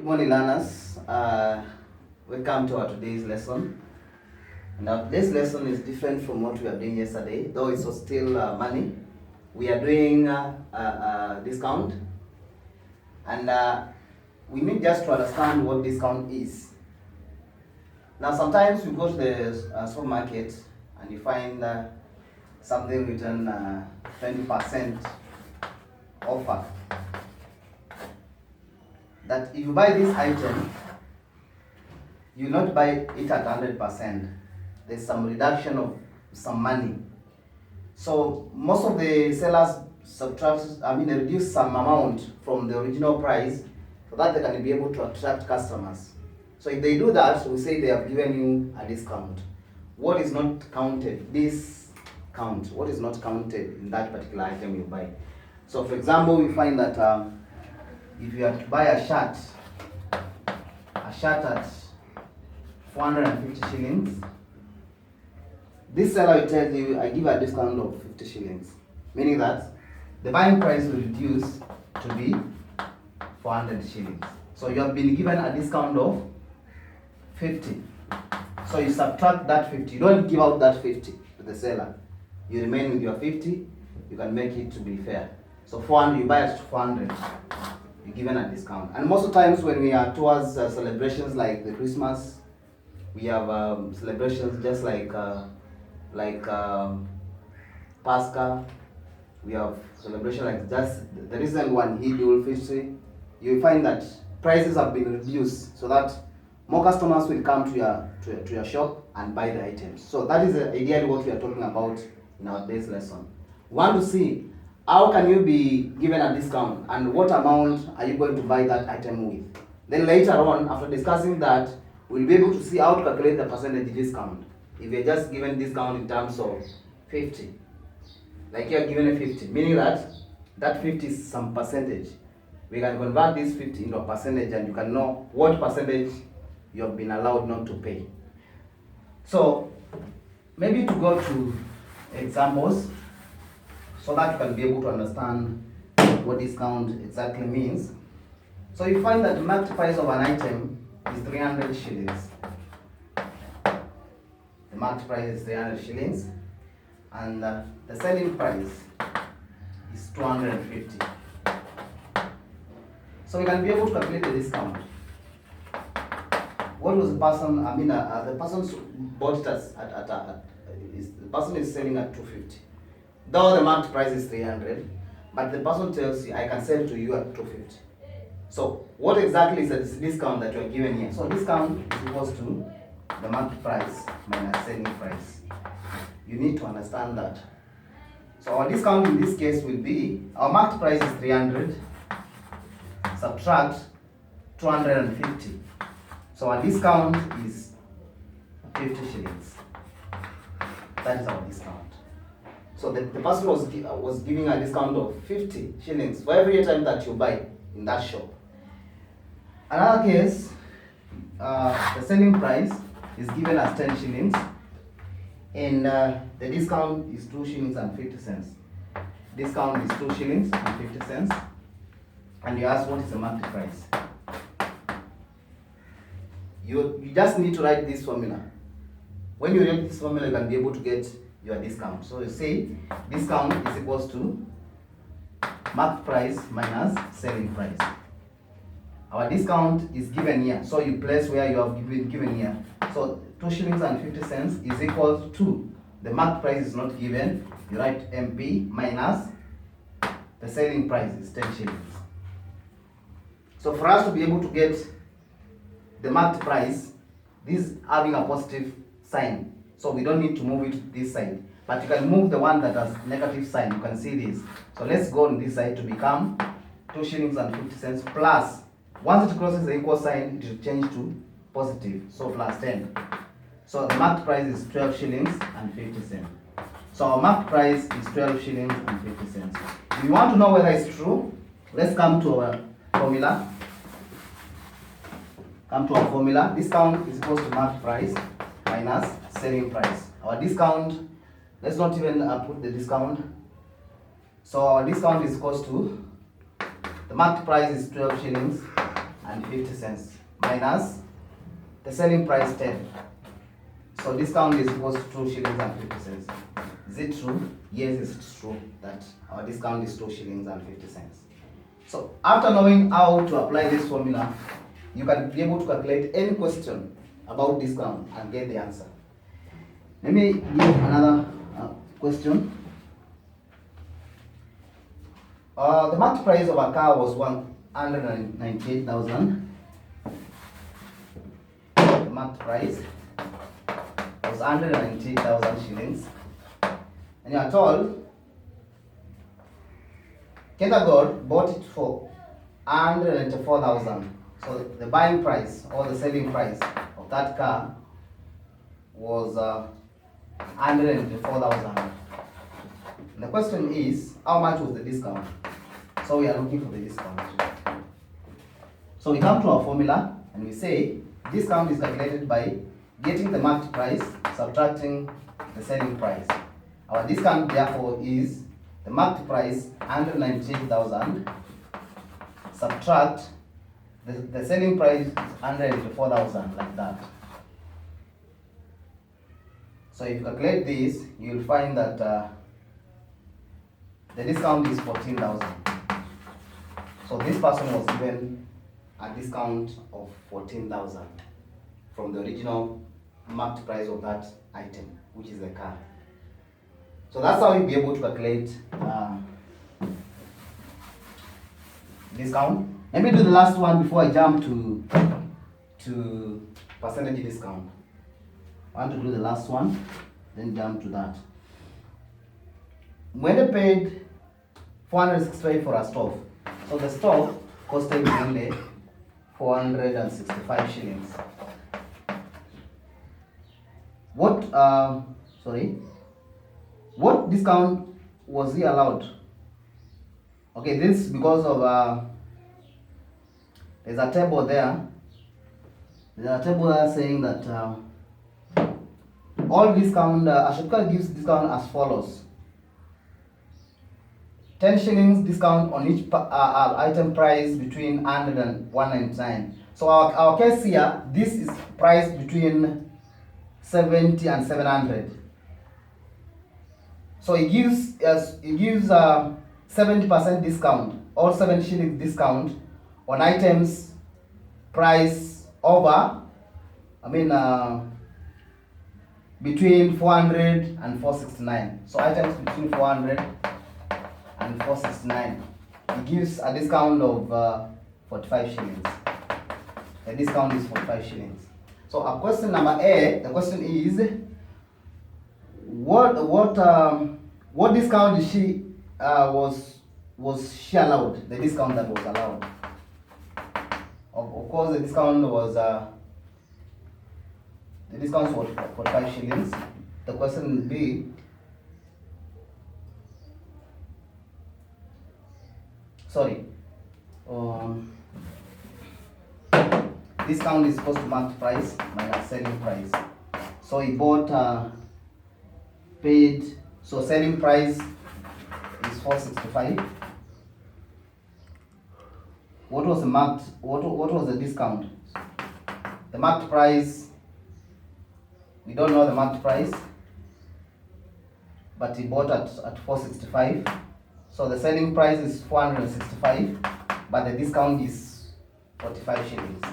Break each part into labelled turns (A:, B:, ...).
A: Good morning, learners. Welcome to our today's lesson. Now, today's lesson is different from what we were doing yesterday, though it was still money. We are doing discount, and we need just to understand what discount is. Now, sometimes you go to the supermarket and you find something written 20% offer. That if you buy this item, you will not buy it at 100%. There's some reduction of some money. So most of the sellers reduce some amount from the original price so that they can be able to attract customers. So if they do that, we say they have given you a discount. What is not counted? Discount. What is not counted in that particular item you buy? So for example, we find that if you have to buy a shirt at 450 shillings, this seller will tell you, I give a discount of 50 shillings, meaning that the buying price will reduce to be 400 shillings. So you have been given a discount of 50. So you subtract that 50. You don't give out that 50 to the seller. You remain with your 50. You can make it to be fair. So 400, you buy it to 400. You're given a discount. And most of the times when we are towards celebrations like the Christmas, we have celebrations just like Pascha. We have celebration like just the recent one, Eid ul-Fitr. You find that prices have been reduced so that more customers will come to your shop and buy the items. So that is ideally what we are talking about in our today's lesson. We want to see how can you be given a discount and what amount are you going to buy that item with. Then later on, after discussing that, we'll be able to see how to calculate the percentage discount. If you're just given discount in terms of 50, like you're given a 50, meaning that 50 is some percentage. We can convert this 50 into a percentage and you can know what percentage you have been allowed not to pay. So maybe to go to examples so that you can be able to understand what discount exactly means. So you find that the market price of an item is 300 shillings. The market price is 300 shillings and the selling price is 250. So we can be able to calculate the discount. What was the person, the person bought it the person is selling at 250. Though the market price is 300, but the person tells you, I can sell to you at 250. So what exactly is the discount that you are given here? So discount is equals to the market price minus selling price. You need to understand that. So our discount in this case will be, our market price is 300, subtract 250. So our discount is 50 shillings. That is our discount. So the person was giving a discount of 50 shillings for every item that you buy in that shop. Another case, the selling price is given as 10 shillings and the discount is 2 shillings and 50 cents. Discount is 2 shillings and 50 cents. And you ask what is the market price. You just need to write this formula. When you write this formula, you can be able to get your discount. So you say discount is equals to market price minus selling price. Our discount is given here, so you place where you have been given here. So 2 shillings and 50 cents is equal to the market price is not given. You write MP minus the selling price is 10 shillings. So for us to be able to get the market price, this is having a positive sign. So we don't need to move it to this side. But you can move the one that has negative sign. You can see this. So let's go on this side to become 2 shillings and 50 cents plus. Once it crosses the equal sign, it will change to positive. So plus 10. So the market price is 12 shillings and 50 cents. So our market price is 12 shillings and 50 cents. If you want to know whether it's true, let's come to our formula. Discount is equal to market price minus selling price. Our discount, let's not even put the discount. So our discount is equal to, the market price is 12 shillings and 50 cents minus the selling price 10. So discount is equals to 2 shillings and 50 cents. Is it true? Yes, it's true that our discount is 2 shillings and 50 cents. So after knowing how to apply this formula, you can be able to calculate any question about discount and get the answer. Let me give another question. The market price of a car was 198,000. The market price was 198,000 shillings. And you are told Ketagod bought it for 194,000. So the buying price or the selling price of that car was 194,000. The question is, how much was the discount? So we are looking for the discount. So we come to our formula and we say discount is calculated by getting the market price, subtracting the selling price. Our discount therefore is the market price 198,000, subtract the selling price 184,000, like that. So if you calculate this, you will find that the discount is 14,000. So this person was given a discount of 14,000 from the original market price of that item, which is the car. So that's how you'll be able to calculate discount. Let me do the last one before I jump to percentage discount. I want to do the last one, then jump to that. When they paid 465 for a stove, so the stove costed only 465 shillings. What discount was he allowed? Okay, this because of there's a table there. There's a table there saying that all discount, Ashoka gives discount as follows: 10 shillings discount on each item price between 100 and 199. So our case here, this is priced between 70 and 700. So it gives 70% discount or 7 shillings discount on items price over, between 400 and 469. So items between 400 and 469. It gives a discount of 45 shillings. The discount is 45 shillings. So our question number A, the question is, what discount did she was she allowed? The discount that was allowed. Of course, the discount was the discount was 45 shillings. The question will be, discount is equal to market price minus selling price. So he bought, paid, so selling price is 465. What was the marked, what was the discount? The marked price, we don't know the marked price, but he bought at 465. So the selling price is 465, but the discount is 45 shillings.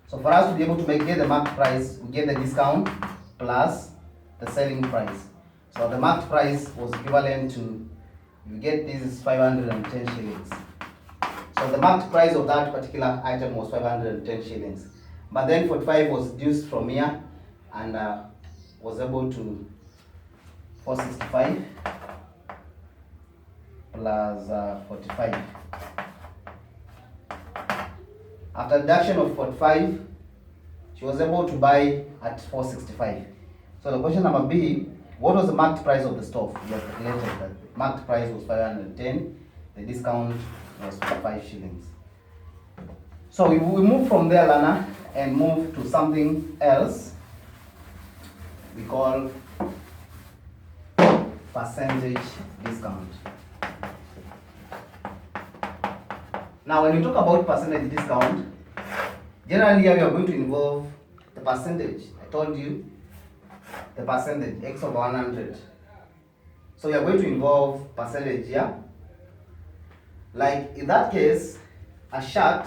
A: So for us to be able to get the marked price, we get the discount plus the selling price. So the marked price was equivalent to, you get this is 510 shillings. So the marked price of that particular item was 510 shillings. But then 45 was reduced from here and was able to 465 plus 45. After deduction of 45, she was able to buy at 465. So the question number B, what was the marked price of the stove? We have calculated that the marked price was 510, the discount was 5 shillings. So we move from there, Lana, and move to something else we call percentage discount. Now when we talk about percentage discount, Generally here we are going to involve the percentage. I told you the percentage, x over 100. So we are going to involve percentage here. Like in that case, a shirt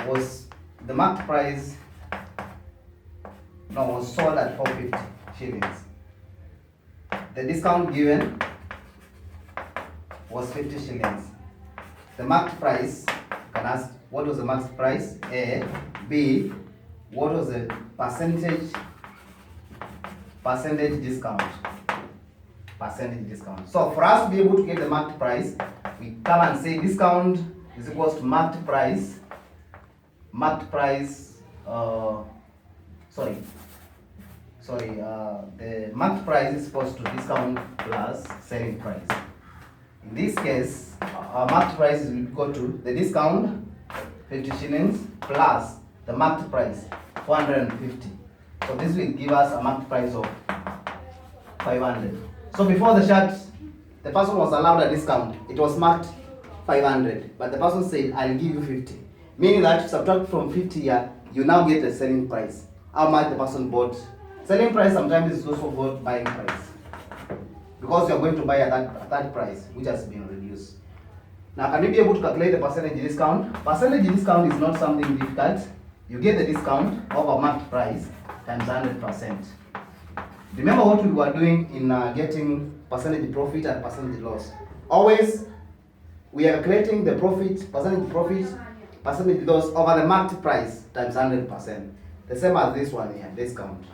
A: was, the marked price was sold at 450 shillings. The discount given was 50 shillings. The marked price, you can ask, what was the marked price? A. B. What was the percentage discount? Percentage discount. So for us to be able to get the marked price, we come and say discount is equals to marked price. The marked price is equals to discount plus selling price. In this case, our marked price is equal to the discount 50 shillings plus the marked price 450. So this will give us a marked price of 500. So before the shirt, the person was allowed a discount. It was marked 500, but the person said, "I'll give you 50." Meaning that subtract from 50 here, you now get a selling price. How much the person bought. Selling price sometimes is also called buying price, because you are going to buy at that price, which has been reduced. Now, can you be able to calculate the percentage discount? Percentage discount is not something difficult. You get the discount over marked price times 100%. Remember what we were doing in getting percentage profit and percentage loss. Always, we are calculating the profit, percentage loss over the marked price times 100%. The same as this one here, discount.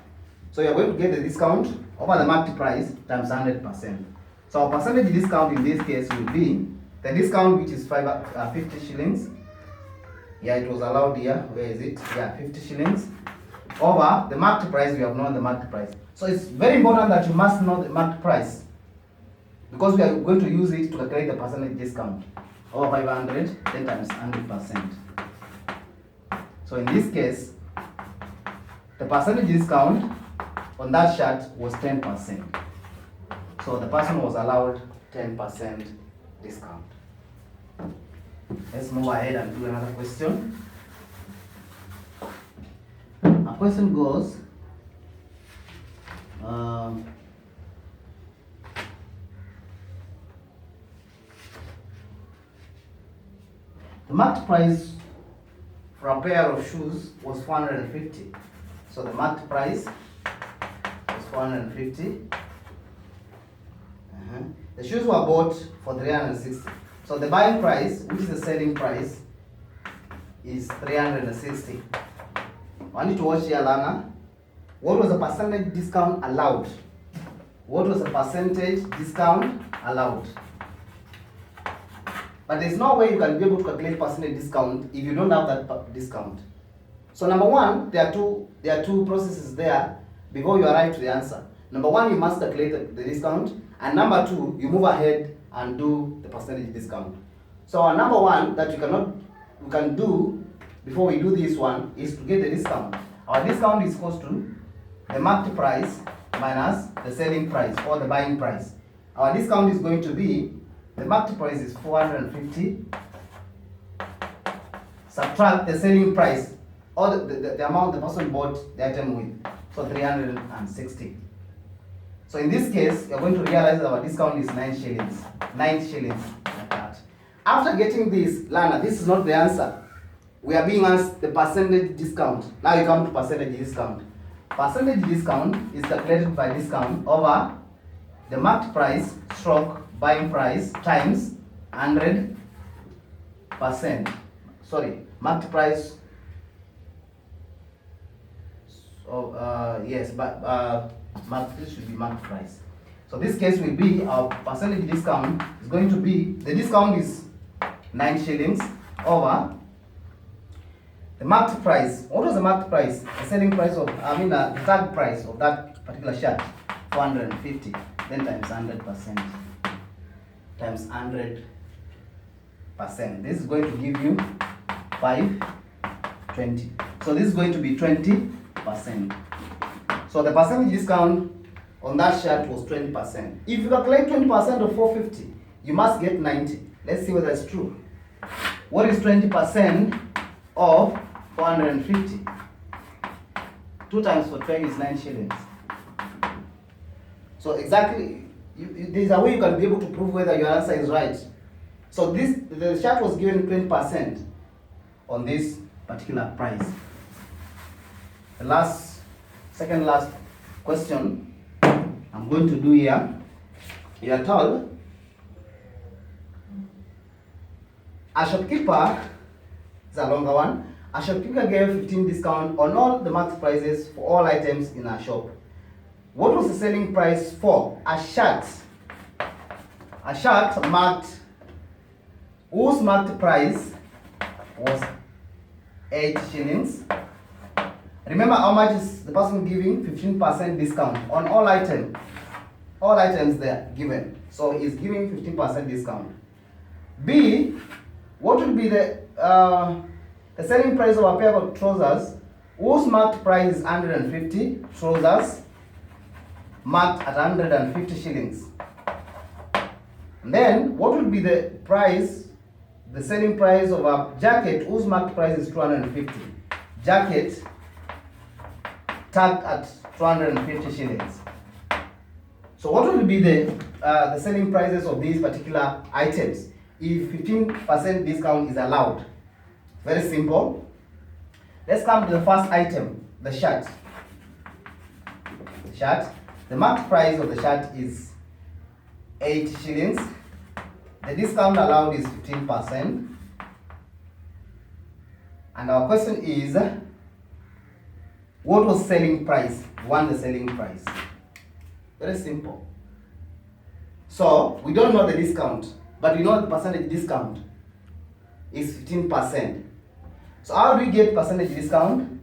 A: So you are going to get the discount over the marked price times 100%. So our percentage discount in this case will be the discount, which is 50 shillings. Yeah, it was allowed here. Where is it? Yeah, 50 shillings over the marked price. We have known the marked price. So it's very important that you must know the marked price, because we are going to use it to calculate the percentage discount over 500 then times 100%. So in this case, the percentage discount on that shirt was 10%. So the person was allowed 10% discount. Let's move ahead and do another question. Our question goes, the marked price for a pair of shoes was 450. So the marked price was 450. The shoes were bought for 360. So the buying price, which is the selling price, is 360. I want you to watch here, Lana. What was the percentage discount allowed? What was the percentage discount allowed? But there's no way you can be able to calculate percentage discount if you don't have that discount. So number one, there are two processes there before you arrive to the answer. Number one, you must calculate the discount, and number two, you move ahead and do the percentage discount. So our number one that we can do before we do this one is to get the discount. Our discount is equal to the marked price minus the selling price or the buying price. Our discount is going to be, the marked price is 450, subtract the selling price or the amount the person bought the item with, so 360. So in this case, you're going to realize that our discount is 9 shillings. 9 shillings, like that. After getting this, Lana, this is not the answer. We are being asked the percentage discount. Now you come to percentage discount. Percentage discount is calculated by discount over the marked price stroke buying price times 100%. Sorry, marked price. This should be marked price. So this case will be our percentage discount is going to be, the discount is 9 shillings over the marked price. What was the marked price? The selling price of, the tag price of that particular shirt, 450, then times 100%. Times 100%. This is going to give you 520. So this is going to be 20%. So the percentage discount on that shirt was 20%. If you calculate 20% of 450, you must get 90. Let's see whether it's true. What is 20% of 450. 2 times 45 is 9 shillings. So exactly, there's a way you can be able to prove whether your answer is right. So the shirt was given 20% on this particular price. The second last question I'm going to do here. You are told a shopkeeper, it's a longer one. A shopkeeper gave 15% discount on all the marked prices for all items in our shop. What was the selling price for a shirt? A shirt marked, whose marked price was 8 shillings. Remember how much is the person giving? 15% discount on all items. All items they are given. So he's giving 15% discount. B, what would be the selling price of a pair of trousers whose marked price is 150? Trousers marked at 150 shillings. And then what would be the selling price of a jacket whose marked price is 250? Jacket tagged at 250 shillings. So what will be the selling prices of these particular items if 15% discount is allowed? Very simple. Let's come to the first item, the shirt. The shirt. The marked price of the shirt is 8 shillings. The discount allowed is 15%. And our question is, what was selling price? One, the selling price. Very simple. So we don't know the discount, but we know the percentage discount is 15%. So how do we get percentage discount?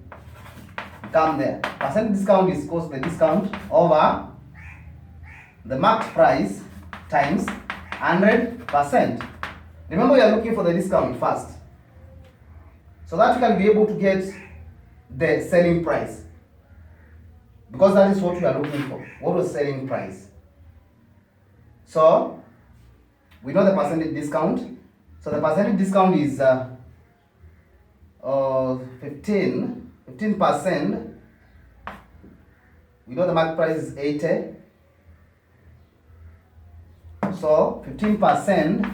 A: Come there. Percentage discount is equals to the discount over the marked price times 100%. Remember, you are looking for the discount first, so that you can be able to get the selling price, because that is what we are looking for. What was selling price? So we know the percentage discount. So the percentage discount is 15%. We know the market price is 80. So 15%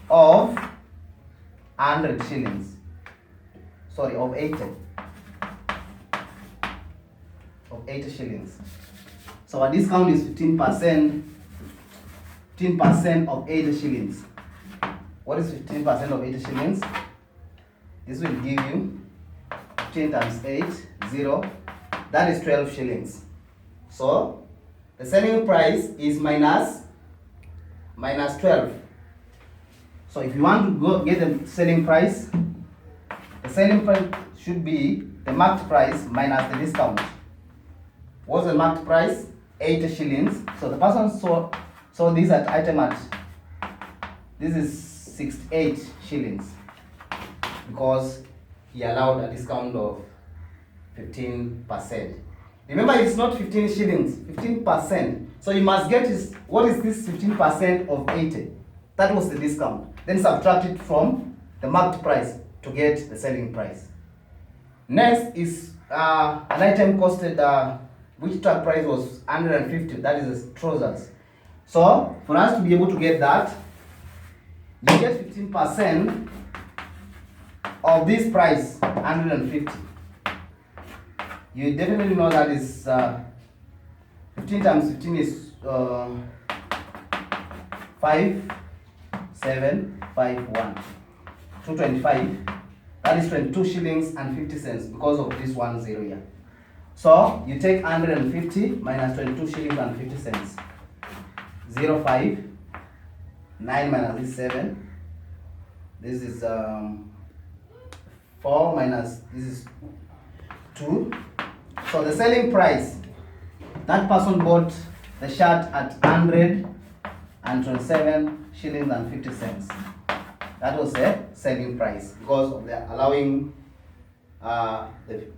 A: of 100 shillings. Sorry, of 80. Of 80 shillings. So our discount is 15%. 15% of 80 shillings. What is 15% of 80 shillings? This will give you 15 times 8, 0. That is 12 shillings. So the selling price is minus 12. So if you want to get the selling price should be the marked price minus the discount. What's the marked price? 80 shillings. So the person saw this at item at, this is 68 shillings, because he allowed a discount of 15%. Remember, it's not 15 shillings, 15%. So you must get what is this 15% of 80? That was the discount. Then subtract it from the marked price to get the selling price. Next is an item costed, which tag price was 150. That is the trousers. So for us to be able to get that, you get 15% of this price, 150. You definitely know that is 15 times 15 is 5751. 225. That is 22 shillings and 50 cents because of this 10 here. So you take 150 minus 22 shillings and 50 cents. 0, 5, 9 minus this 7. This is 4 minus this is 2. So the selling price, that person bought the shirt at 127 shillings and 50 cents. That was the selling price because of the allowing the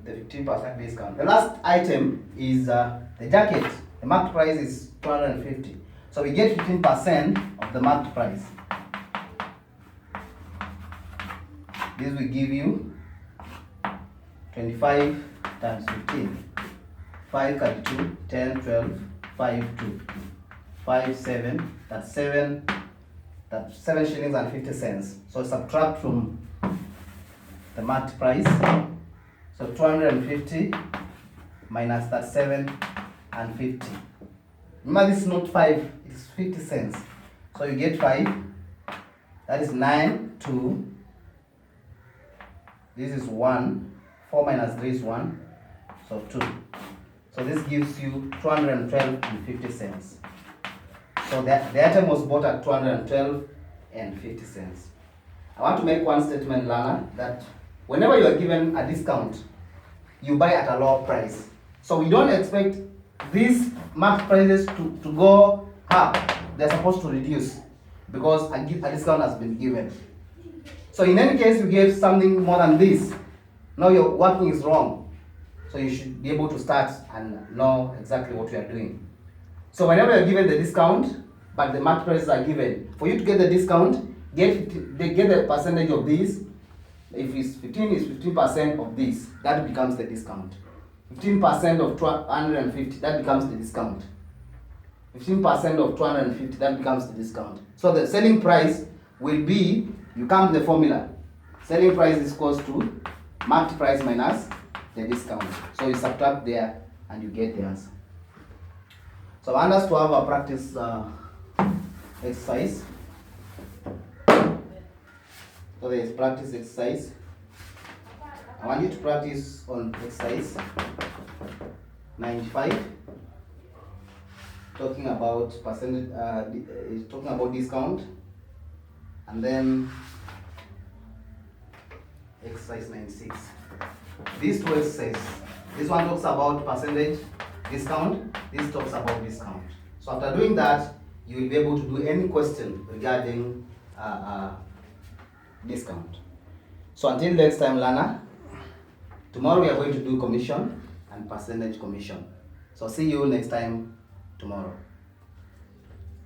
A: 15% discount. The last item is the jacket. The marked price is 250. So we get 15% of the marked price. This will give you 25 times 15. 5, 32, 10, 12, 5, 2. 5, 7, that's 7, that's 7 shillings and 50 cents. So subtract from the marked price. So 250 minus that 7 and 50. Remember, this is not 5, it's 50 cents. So you get 5, that is 9, 2. This is 1, 4 minus 3 is 1, so 2. So this gives you 212 and 50 cents. So the item was bought at 212 and 50 cents. I want to make one statement, Lana, that whenever you are given a discount, you buy at a lower price. So we don't expect these marked prices to go up. They're supposed to reduce because a discount has been given. So in any case, you gave something more than this. Now your working is wrong. So you should be able to start and know exactly what you are doing. So whenever you're given the discount, but the marked prices are given, for you to get the discount, get the percentage of this. If it's 15, is 15% of this. That becomes the discount. 15% of 250, that becomes the discount. 15% of 250, that becomes the discount. So the selling price will be, you come to the formula. Selling price is equals to marked price minus the discount. So you subtract there and you get the answer. So I want us to have a practice exercise. So there is practice exercise. I want you to practice on exercise 95, talking about percentage, talking about discount, and then exercise 96. These two exercises. This one talks about percentage discount. This talks about discount. So after doing that, you will be able to do any question regarding discount. So until next time, Lana, tomorrow we are going to do commission and percentage commission. So see you next time tomorrow.